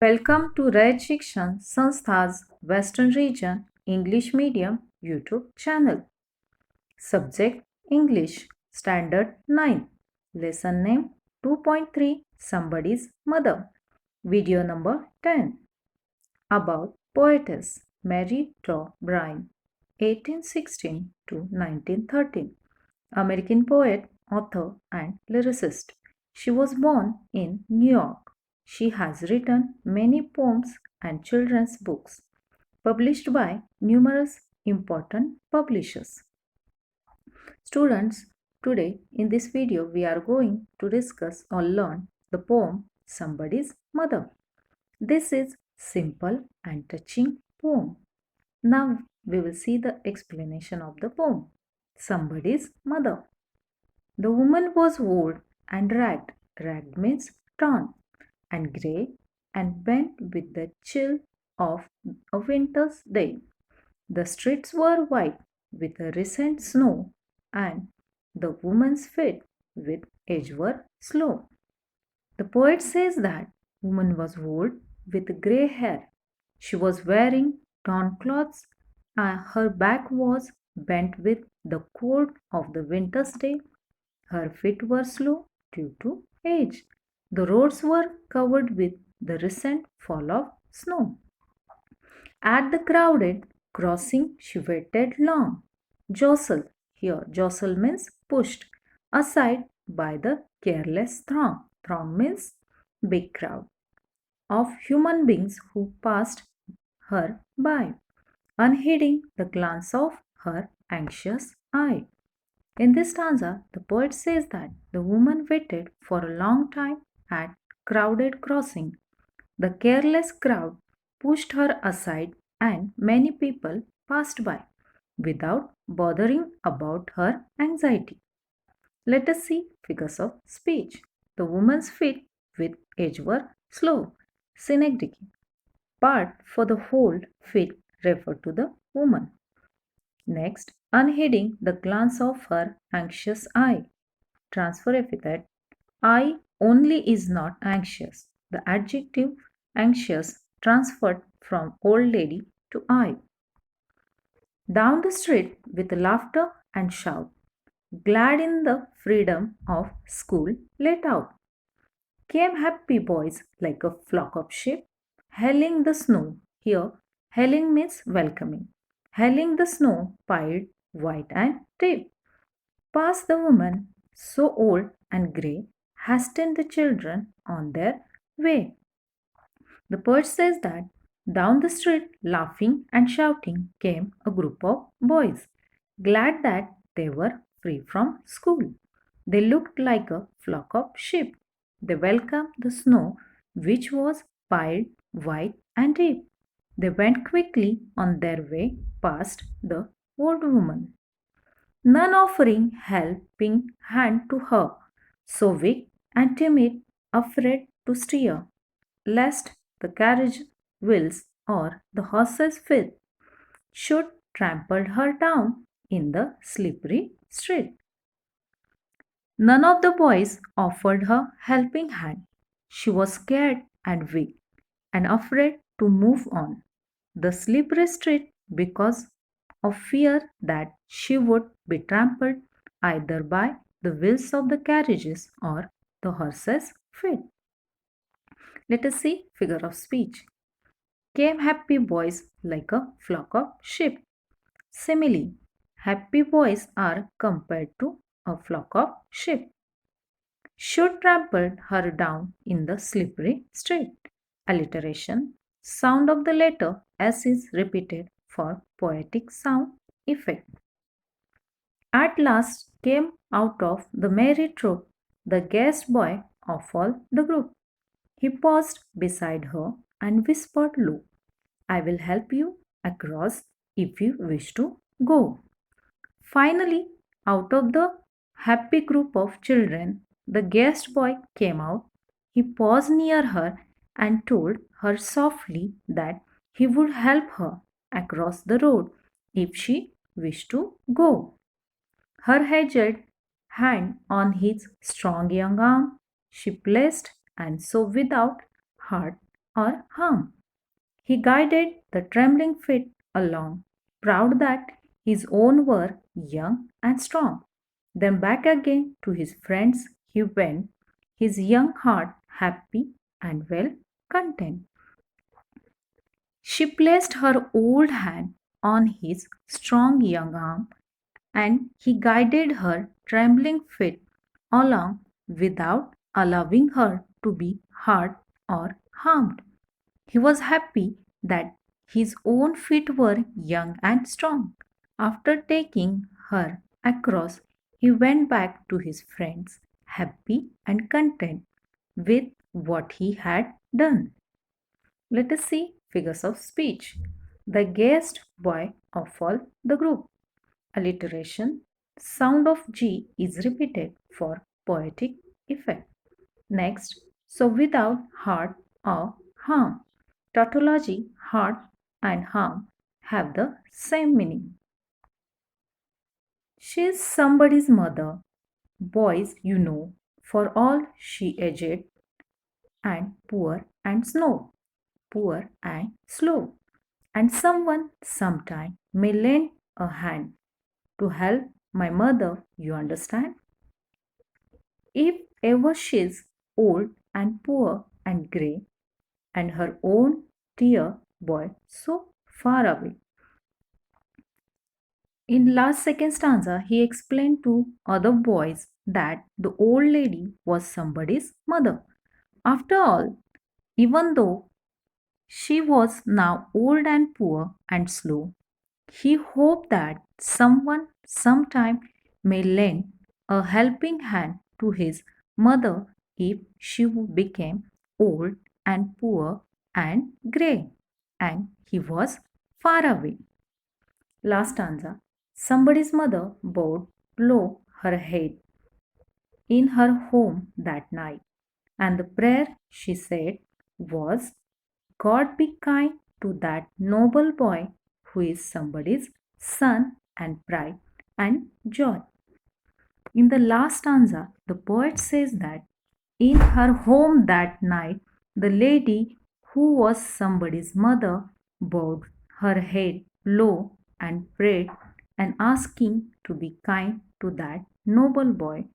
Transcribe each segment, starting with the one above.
Welcome to Raj Shikshan Sanstha's Western Region English Medium YouTube channel. Subject English Standard 9. Lesson name 2.3 Somebody's Mother. Video number 10. About poetess Mary Taw Bryan, 1816 to 1913. American poet, author, and lyricist. She was born in New York. She has written many poems and children's books, published by numerous important publishers. Students, today in this video we are going to discuss or learn the poem Somebody's Mother. This is simple and touching poem. Now we will see the explanation of the poem. Somebody's Mother. The woman was old and ragged. Ragged means torn and grey and bent with the chill of a winter's day. The streets were white with a recent snow, and the woman's feet with age were slow. The poet says that woman was old with grey hair. She was wearing torn clothes, and her back was bent with the cold of the winter's day. Her feet were slow due to age. The roads were covered with the recent fall of snow. At the crowded crossing, she waited long. Jostled, here jostle means pushed aside by the careless throng. Throng means big crowd of human beings who passed her by, unheeding the glance of her anxious eye. In this stanza, the poet says that the woman waited for a long time at crowded crossing. The careless crowd pushed her aside and many people passed by without bothering about her anxiety. Let us see figures of speech. The woman's feet with age were slow. Synecdoche. Part for the whole feet refer to the woman. Next, unheeding the glance of her anxious eye. Transfer epithet. I only is not anxious. The adjective anxious transferred from old lady to I. Down the street with laughter and shout, glad in the freedom of school let out, came happy boys like a flock of sheep, helling the snow. Here, helling means welcoming. Helling the snow piled white and deep. Past the woman, so old and grey, hastened the children on their way. The poet says that down the street, laughing and shouting, came a group of boys, glad that they were free from school. They looked like a flock of sheep. They welcomed the snow, which was piled white and deep. They went quickly on their way past the old woman, none offering helping hand to her, so weak and timid, afraid to steer, lest the carriage wheels or the horse's feet should trample her down in the slippery street. None of the boys offered her helping hand. She was scared and weak and afraid to move on the slippery street because of fear that she would be trampled either by the wheels of the carriages or the horse's feet. Let us see figure of speech. Came happy boys like a flock of sheep. Simile. Happy boys are compared to a flock of sheep. Should trample her down in the slippery street. Alliteration. Sound of the letter S is repeated for poetic sound effect. At last came out of the merry troop the guest boy of all the group. He paused beside her and whispered low, I will help you across if you wish to go. Finally, out of the happy group of children, the guest boy came out. He paused near her and told her softly that he would help her across the road if she wished to go. Her aged hand on his strong young arm she placed, and so without heart or harm. He guided the trembling feet along, proud that his own were young and strong. Then back again to his friends he went, his young heart happy and well content. She placed her old hand on his strong young arm, and he guided her trembling feet along without allowing her to be hurt or harmed. He was happy that his own feet were young and strong. After taking her across, he went back to his friends, happy and content with what he had done. Let us see figures of speech. The guest boy of all the group. Alliteration. Sound of G is repeated for poetic effect. Next, so without hurt or harm. Tautology, hurt and harm have the same meaning. She is somebody's mother. Boys, you know, for all she aged and poor and snow, poor and slow. And someone sometime may lend a hand to help my mother, you understand? If ever she's old and poor and grey, and her own dear boy so far away. In last second stanza, he explained to other boys that the old lady was somebody's mother. After all, even though she was now old and poor and slow, he hoped that someone sometime may lend a helping hand to his mother if she became old and poor and grey, and he was far away. Last stanza. Somebody's mother bowed low her head in her home that night, and the prayer she said was, God be kind to that noble boy who is somebody's son and pride and joy. In the last stanza, the poet says that in her home that night, the lady who was somebody's mother bowed her head low and prayed and asking to be kind to that noble boy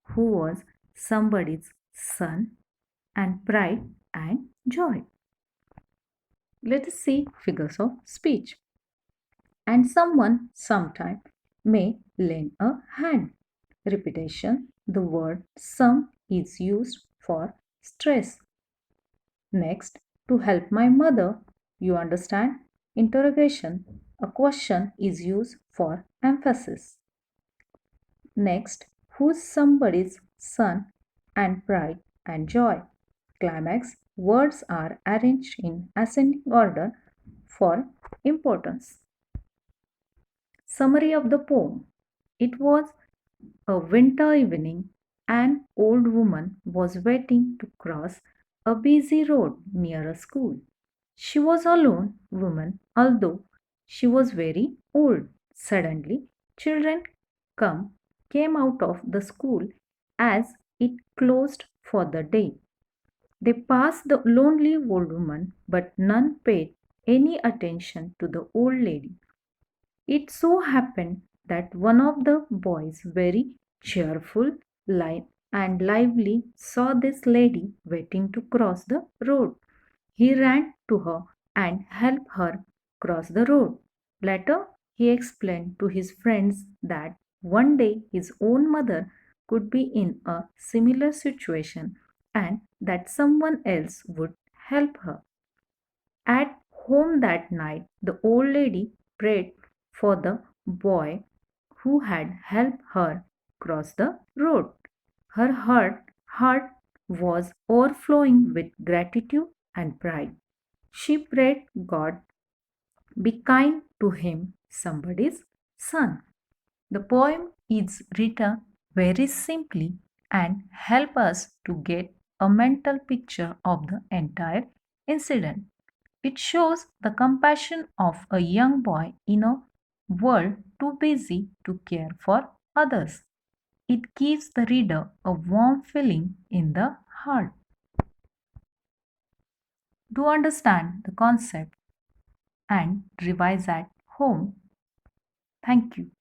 who was somebody's son and pride and joy. Let us see figures of speech. And someone sometime may lend a hand. Repetition. The word some is used for stress. Next, to help my mother. You understand? Interrogation. A question is used for emphasis. Next, who's somebody's son and pride and joy. Climax. Words are arranged in ascending order for importance. Summary of the poem. It was a winter evening. An old woman was waiting to cross a busy road near a school. She was a lone woman, although she was very old. Suddenly, children came out of the school as it closed for the day. They passed the lonely old woman, but none paid any attention to the old lady. It so happened that one of the boys, very cheerful and lively, saw this lady waiting to cross the road. He ran to her and helped her cross the road. Later, he explained to his friends that one day his own mother could be in a similar situation and that someone else would help her. At home that night, the old lady prayed for the boy who had helped her cross the road. Her heart was overflowing with gratitude and pride. She prayed God be kind to him, somebody's son. The poem is written very simply and help us to get a mental picture of the entire incident. It shows the compassion of a young boy in a world too busy to care for others. It gives the reader a warm feeling in the heart. Do understand the concept and revise at home. Thank you.